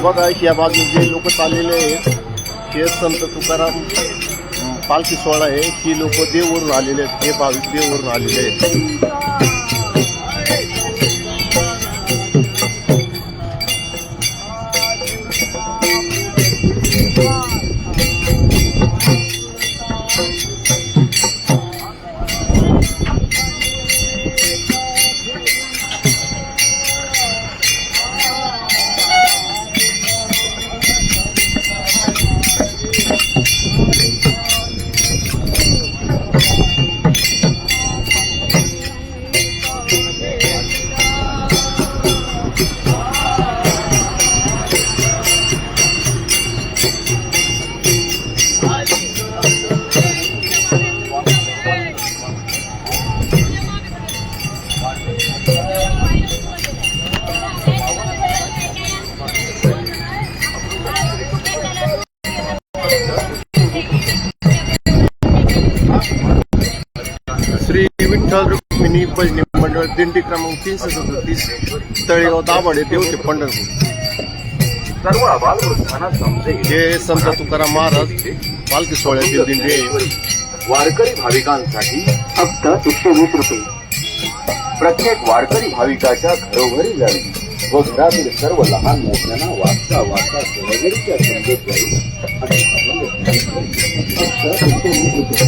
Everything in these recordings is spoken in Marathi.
बघा या बाजूला जे लोक चाललेले आहेत हे संत तुकाराम पालखी सोहळा आहे. ही लोक देववरून आलेले आहेत, हे भाविक देववरून आलेले आहेत. श्री विठ्ठल रुक्मिणी भजनी मंडळ दिंडी क्रमांक 337 तळेगाव दाभाडे देवते पंढरपूर. हे संत तुकाराम महाराज पालखी सोहळ्यातील दिंडी आहे. वारकरी भाविकांसाठी फक्त 120 रुपये. प्रत्येक वारकरी भाविकाच्या घरोघरी जावी व घरातील सर्व लहान मोठ्यांना वाचता वाचता सहगरीच्या संदेश जाईल फक्त 120 रुपये.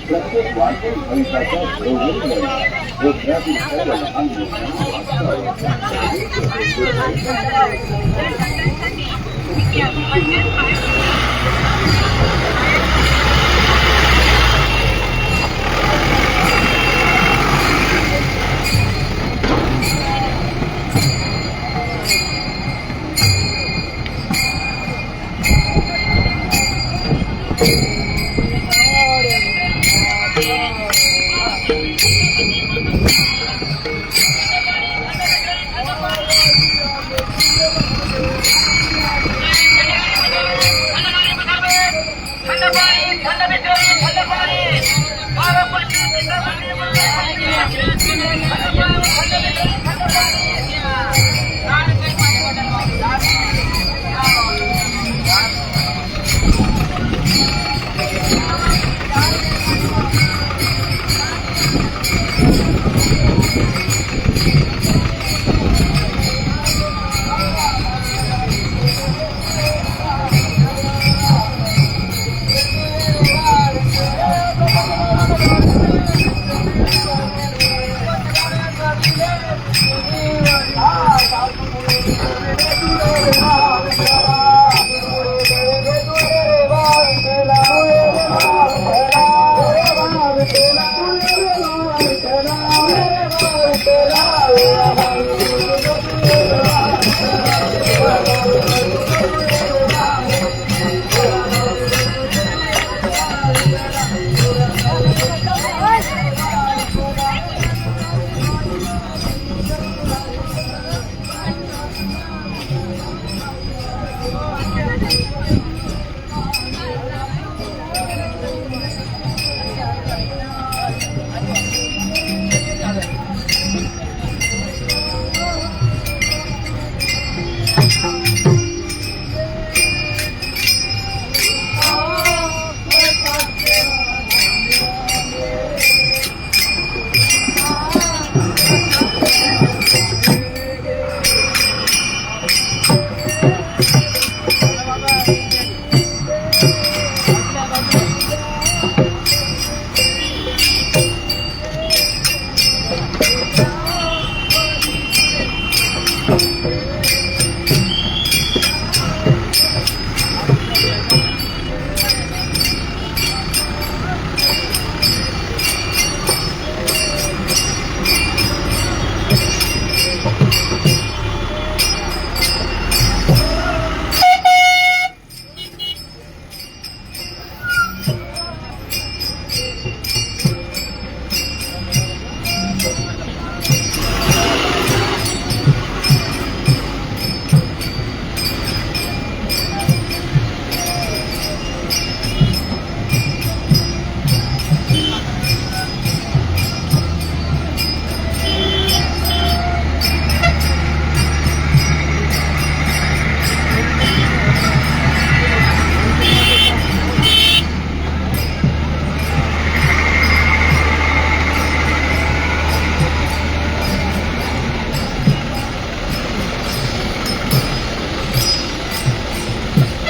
प्रत्येक वारकरी भाविकाच्या घरोघरी व घरातील सर्व लहान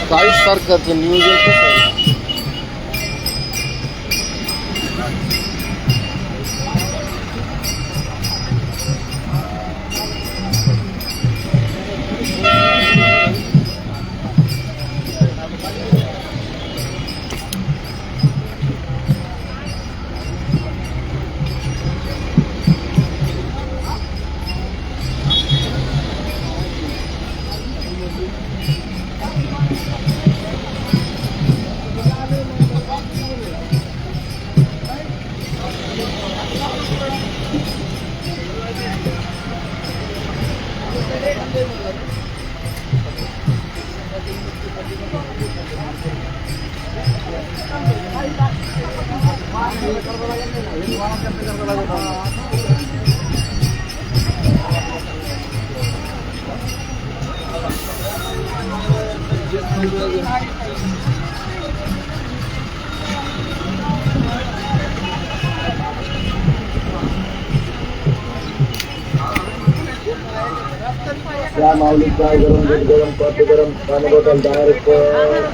काही सरकारचं नियोजन कसं आहे? या माऊली चाय गरम, दूध गरम, कॉफी गरम, पाणी बॉटल 10 रुपये.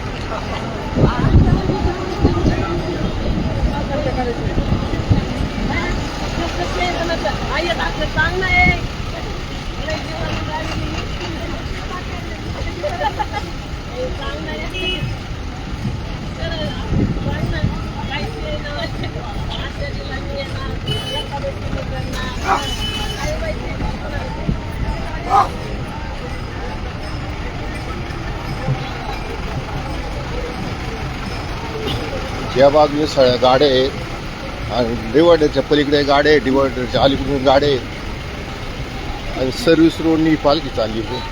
या बाजूने सगळ्या गाड्या आहेत आणि डिवायडरच्या पलीकडे गाड्या आहेत, डिवायडरच्या अलीकडून गाड्या आहेत आणि सर्व्हिस रोडनी पालखी चालली होती.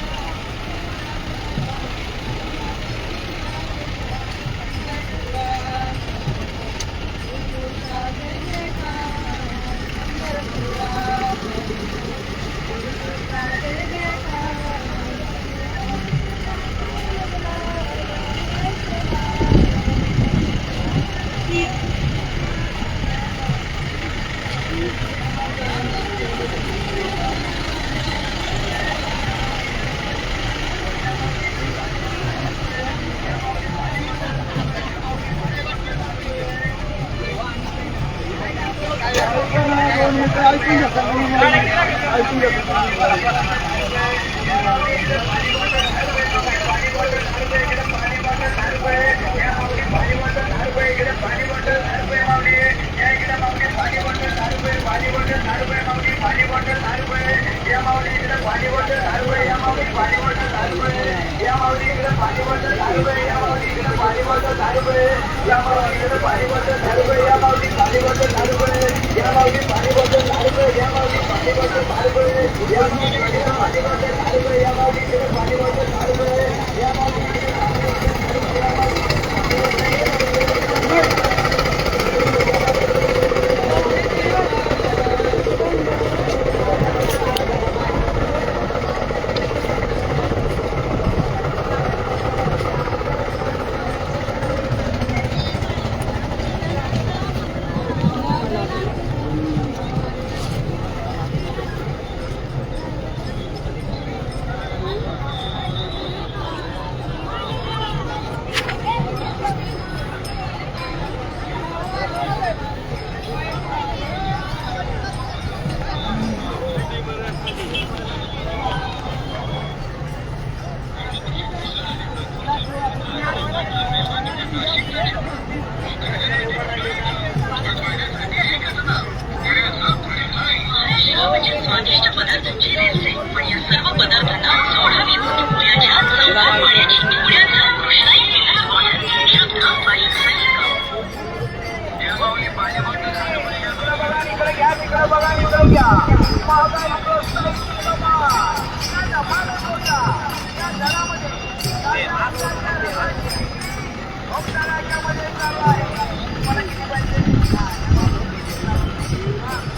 खाद्यपदार्थांचे रेसे पण या सर्व पदार्थांना सोडा विरुद्ध पोळ्याच्या चवदार पाण्याची पोळ्याचा कृष्णाई केला शब्द बाई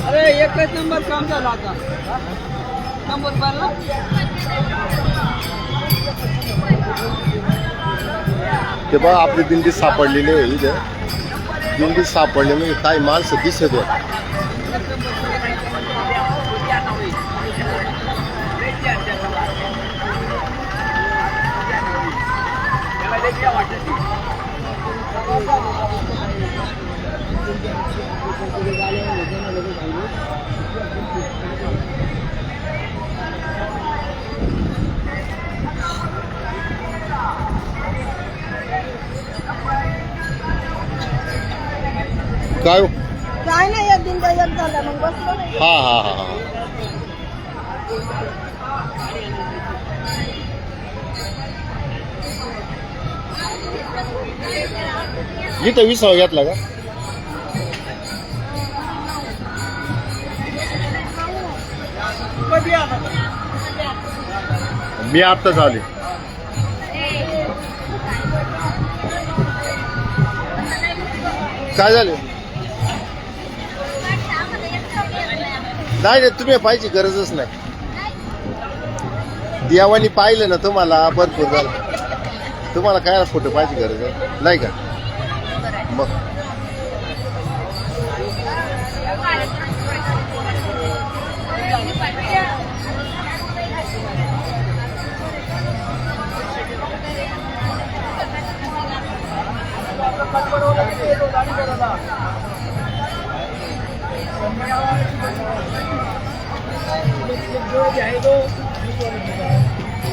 अरे एकच नंबर काम झालं आता नंबर भरला ते बघा आपली दिंडी सापडलेली आहे इथे. दिंडी सापडली म्हणजे काही माणसं दिसत आहेत. काय हो? काय नाही एक दिन एक झालं मग बसलो नाही. हा हा हा हा इथं विसावा घेतला का? मी आत्ताच आले. काय झालं? नाही तुम्ही पाहिजे गरजच नाही. देवानी पाहिलं ना तुम्हाला भरपूर झालं. तुम्हाला काय फोटो पाहिजे गरज आहे नाही का? मग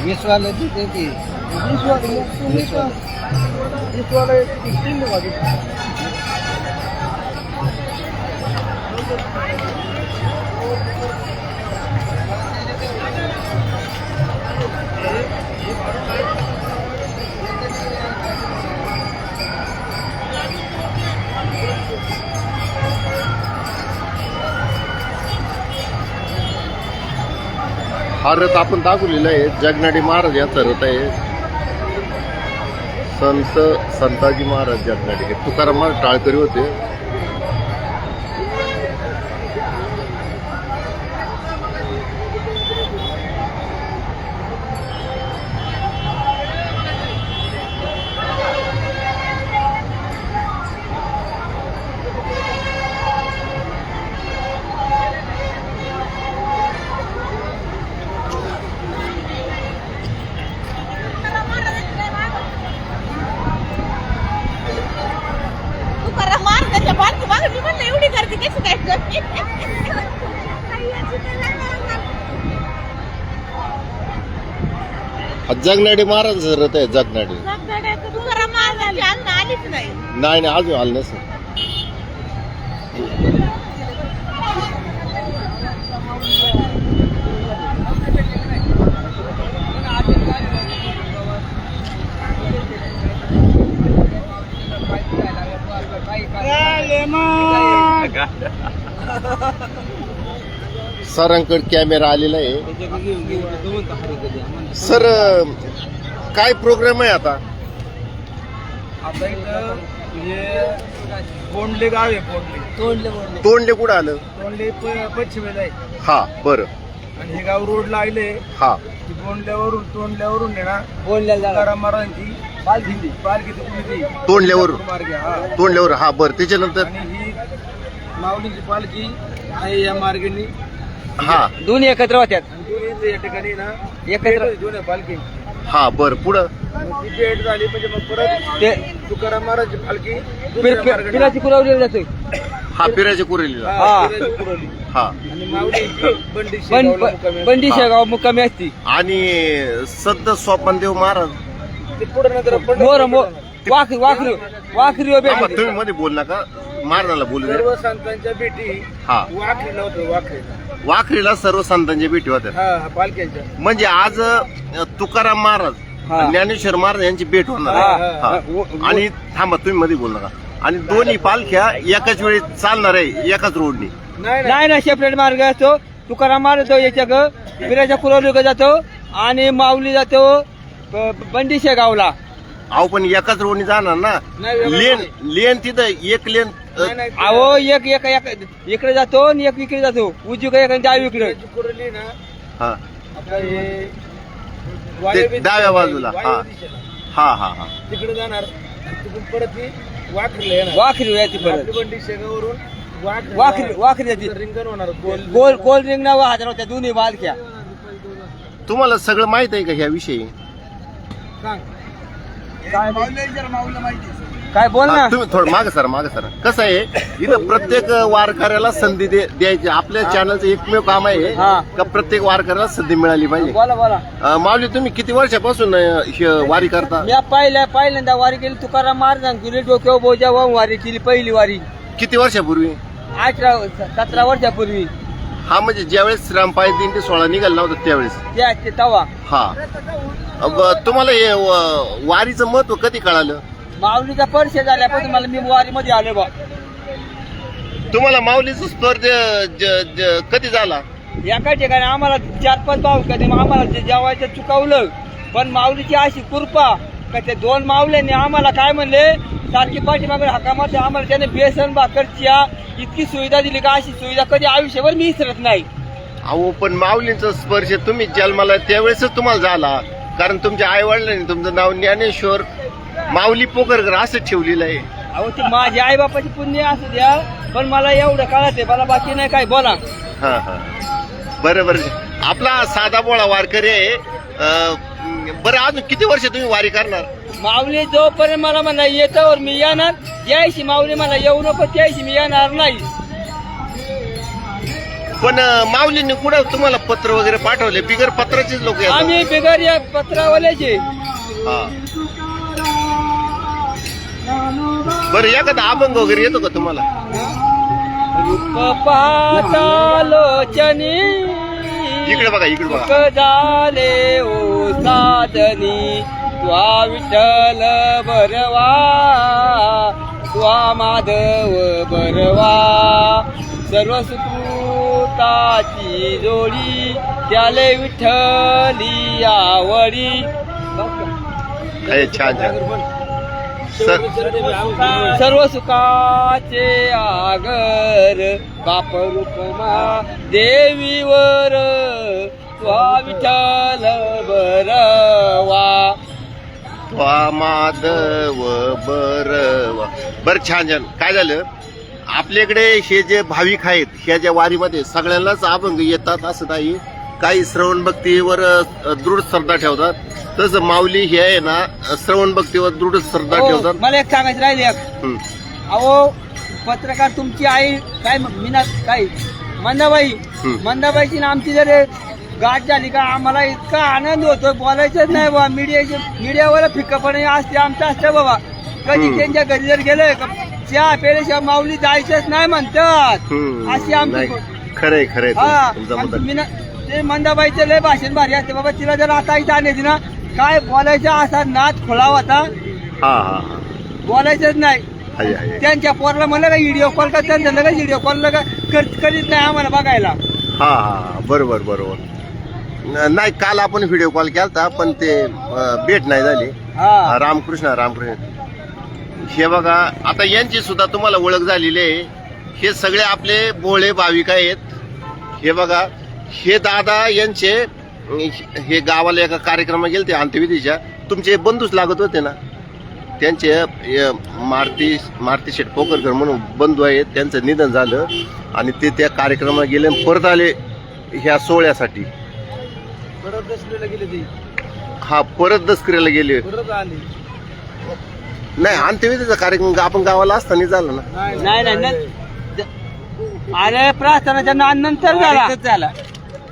वीस वाले देते ती हा रथ आपण दाखवलेला आहे. जगनाडी महाराज याचा रथ आहे. संताजी महाराज जगनाडी. तुकाराम महाराज टाळकरी होते. एवढी गर्दी कशी काय करते? जगनाडी महाराज रथ आहे. जगनाडी तुकाराम महाराज आलीच नाही. नाही नाही अजून आलं नसेल. सरांकडे कॅमेरा आलेला आहे. सर काय प्रोग्राम आहे आता? आता इथं बोंडले गाव आहे. बोंडले तोंडले कुठं आलं? तोंडले पश्चिमेला आहे. हा बरं. आणि हे गाव रोड लागले. हा तोंडल्यावरून ना तुकाराम महाराजांची पालखी तिकडे तोंडल्यावरून मार्गे. हा तोंडल्यावर. हा बरं. त्याच्यानंतर आणि ही माऊलीची पालखी आहे या मार्गाने. हा दोन्ही एकत्र होत्यात. दोन्ही या ठिकाणी ना एकत्र. दोन्ही पालखी. हा बरं. पुढं ती भेट झाली म्हणजे मग परत ते तुकाराम महाराजची पालखी दुसऱ्या मार्गाने. पिराची पुरवली जाते. हा पिराच्या कुरेलीला. हा, फिरायची पुरवली. हा आणि माऊलीची बंडी शेगावला मुक्कामी बंदी हा. शेगाव मुक्कामी असती. आणि सद्द सोपानदेव महाराज. असते. ते पुढे नंतर वाखरी थांबा, तुम्ही मध्ये बोल नका. महाराजाला बोलू द्या. सर्व संतांच्या भेटी हा वाखरीला होतं. वाखरीला वाखरीला सर्व संतांच्या भेटी होत्या. हा पालख्यांच्या. म्हणजे आज तुकाराम महाराज हा. ज्ञानेश्वर महाराज यांची भेट होणार हा, आहे. हा. हा. आणि थांबा तुम्ही मध्ये बोलू नका. आणि दोन्ही पालख्या एकाच वेळी चालणार आहे एकाच रोडनी. नाही ना सेपरेट मार्ग असतो. तुकाराम महाराज जातो याच्या ग विराच्या कुरवली जातो आणि माऊली जातो बंडीशे गावला. अहो पण एकाच रोडनी जाणार ना. लेन तिथं एक लेन. अहो एक एक एक इकडे जातो आणि एक इकडे जातो. उजवीकडे एक आणि डावीकडे. हा ते डाव्या बाजूला. हा हा हा हा तिकडे जाणार तिकडून परत ती वाखरीला येणार. वाखरी यायची परत. बंडी शेगावरून वाखरी यायची. रिंगण होणार. गोल गोल रिंग नाव हजार होत्या दोन्ही बालक्या. तुम्हाला सगळं माहित आहे का ह्याविषयी? काय बोल ना. तुम्ही थोडं मागे सर. कसं आहे इथं प्रत्येक वारकऱ्याला संधी द्यायची. आपल्या चॅनलचं एकमेव काम आहे हा. का प्रत्येक वारकऱ्याला संधी मिळाली पाहिजे. बोला. माऊली तुम्ही किती वर्षापासून वारी करता? मी पहिल्यांदा वारी केली तुकाराम महाराज केली. डोक्यावर बोजा वाहून वारी केली पहिली वारी किती वर्षापूर्वी? 17 वर्षापूर्वी. हा म्हणजे ज्यावेळेस श्रामपाय दिंडी 16 निघाला नव्हतं त्यावेळेस. ते तवा हा. तुम्हाला हे वारीचं महत्व कधी कळालं? माऊलीचा परिचय झाल्यापासून मला मी वारी मध्ये आलो बा. तुम्हाला माऊलीचा स्पर्श कधी झाला? एका ठिकाणी आम्हाला 4-5 भाऊ कधी आम्हाला जेवायचं चुकवलं. पण माऊलीची अशी कृपा का त्या 2 माऊल्यांनी आम्हाला काय म्हणले सारखी पाठीमागे हकामाते आम्हाला त्याने बेसन भाकरच्या इतकी सुविधा दिली का अशी सुविधा कधी आयुष्यभर मी विसरत नाही. अहो पण माऊलींचा स्पर्श तुम्ही जन्माला त्यावेळेसच तुम्हाला झाला. कारण तुमच्या आई वडिलांनी तुमचं नाव ज्ञानेश्वर माऊली पोकरकर असं ठेवलेलं आहे. अहो ते माझ्या आई बापाची पुण्य असू द्या पण मला एवढं कळत आहे. मला बाकी नाही काय बोला. हा बरोबर. आपला साधा बोळा वारकरी आहे. बरं अजून किती वर्ष तुम्ही वारी करणार? माऊली जोपर्यंत मला म्हणा येतावर मी येणार. त्याशी माऊली मला येऊ नको त्याशी मी येणार नाही. पण माऊलींनी कुठं तुम्हाला पत्र वगैरे पाठवले? बिगर पत्राचेच लोक येतात. आम्ही बिगर या पत्रावाल्याचे. हा. बरं एखादा अभंग वगैरे येतो का तुम्हाला? रूप पातालोचनी इकडे बघा. सुख झाले ओ साधनी त्वा विठ्ठल बरवा त्वा माधव बरवा सर्व सुकृताची जोडी त्याले विठ्ठली आवडी. छान. सर्व सुखाचे आगर बाप रूपमा देवीवर त्वा विठ्ठल बरवा माधव बरवा. बरं छान. काय झालं आपल्याकडे हे जे भाविक आहेत ह्या ज्या वारीमध्ये सगळ्यांनाच अभंग येतात असं नाही. काही श्रवण भक्तीवर दृढ श्रद्धा ठेवतात. तसं माऊली हे आहे ना श्रवण भक्तीवर दृढ श्रद्धा ठेवतात. मला एक सांगायचं राहिले. अहो पत्रकार तुमची आई काय मीना काय मंदाबाईची ना आमची जर गाठ झाली का आम्हाला इतका आनंद होतो बोलायचंच नाही बाबा. मीडियावर फिक्कापणे असते आमचं असतं बाबा. कधी त्यांच्या घरी जर गेलं चहा पेल्याशिवाय माऊली जायचंच नाही म्हणतात अशी आमची. खरंय हा. ते मंदाबाईचं लय भाषण भारी असते बाबा. तिला जर आता इथं आणायची ना काय बोलायचं असा नाच खोलाव होता. बोलायचंच नाही. त्यांच्या पोराला म्हणलं का व्हिडिओ कॉल का त्यांचं लगेच व्हिडिओ कॉल करीत नाही आम्हाला बघायला. बरोबर. नाही काल आपण व्हिडिओ कॉल केलता पण ते भेट नाही झाली. रामकृष्ण. हे बघा आता यांची सुद्धा तुम्हाला ओळख झालेली आहे. हे सगळे आपले भोळे भाविक आहेत. हे बघा हे दादा यांचे हे गावाला एका कार्यक्रमात गेले ते अंत्यविधीच्या. तुमचे बंधूच लागत होते ना. त्यांचे मारुती शेठ पोकरकर म्हणून बंधू आहेत. त्यांचं निधन झालं आणि ते त्या कार्यक्रमात गेले परत आले ह्या सोहळ्यासाठी. परत दसकऱ्याला गेले. नाही अंत्यविधीचा कार्यक्रम आपण गावाला असताना झाला ना. नाही अरे प्रार्थनाच्या नंतर झाला.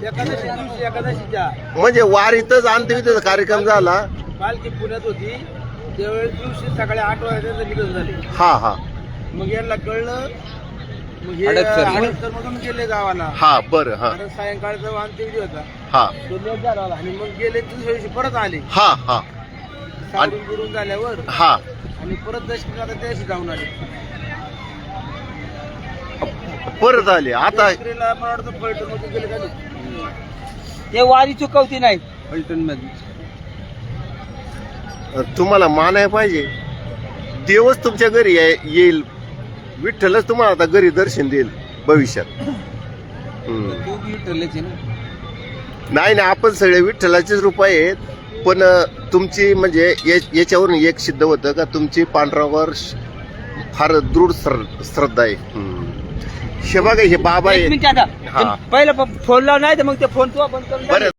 एकादशीच्या म्हणजे वारीतच अंत्यविधीचा कार्यक्रम झाला. पालखी पुण्यात होती त्यावेळेस दिवशी सकाळी 8 वाजता निघून झाली. हा. मग यांना कळलं हडपसर मधून गेले गावाला हा बरं हा आणि सायंकाळचा अंत्यविधी होता हा तो लेट झाला आणि मग गेले दुसऱ्या दिवशी परत आले हा हा सावरून बिरून झाल्यावर हा आणि परत दर्शन आता त्या दिवशी जाऊन आले परत आले आता यात्रेला मला वाटतं फलटण मध्ये गेले का ते वारी चुकवती नाही. फलटण मध्ये तुम्हाला मानाय पाहिजे, देवच तुमच्या घरी येईल, विठ्ठलच तुम्हाला आता घरी दर्शन देईल भविष्यात. तू बी ठरलेच ना. नाही ना, आपण सगळे विठ्ठलाचेच रूप आहेत, पण तुमची म्हणजे याच्यावरून एक सिद्ध होतं का तुमची पांडुरंगावर फार दृढ श्रद्धा आहे. हे बघा हे बाबा एक आहे. मिनिट आता हा. पहिला फोन लाव नाही तर मग ते फोन तू आपण करून बरं